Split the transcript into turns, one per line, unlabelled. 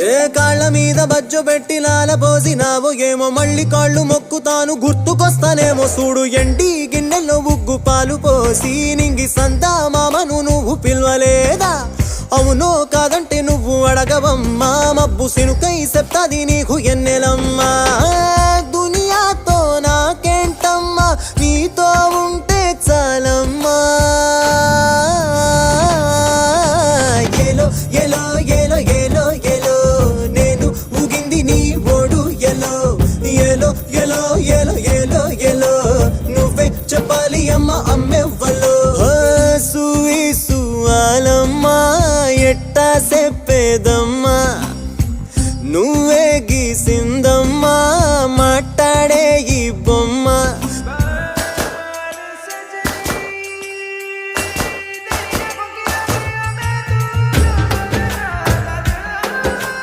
ఏ కాళ్ళ మీద బజ్జు పెట్టి లాలపోసినావో ఏమో మళ్ళీ కాళ్ళు మొక్కుతాను గుర్తుకొస్తానేమో చూడు ఎండి గిన్నెల్లో ఉగ్గు పాలు పోసి నింగి సంతా మామను నువ్వు పిలవలేదా అవునో కాదంటే నువ్వు అడగవమ్మా మబ్బు సినుకై చెప్తాది నీకు ఎన్నెలమ్మా దునియాతో నాకేంటమ్మా నీతో ఉంటే చాలమ్మా ఎలో ఎలో ఎలో ఎలో ఎలో నేను ఊగింది నీ ఓడు ఎలో ఎలో ఎలో ఎలో ఎలో ఎలో నువ్వే చెప్పాలి అమ్మ అమ్మెవ్వలో సూసు ఆలమ్మా ఎట్టా చెప్పేదమ్మా నువ్వే గీసిందమ్మా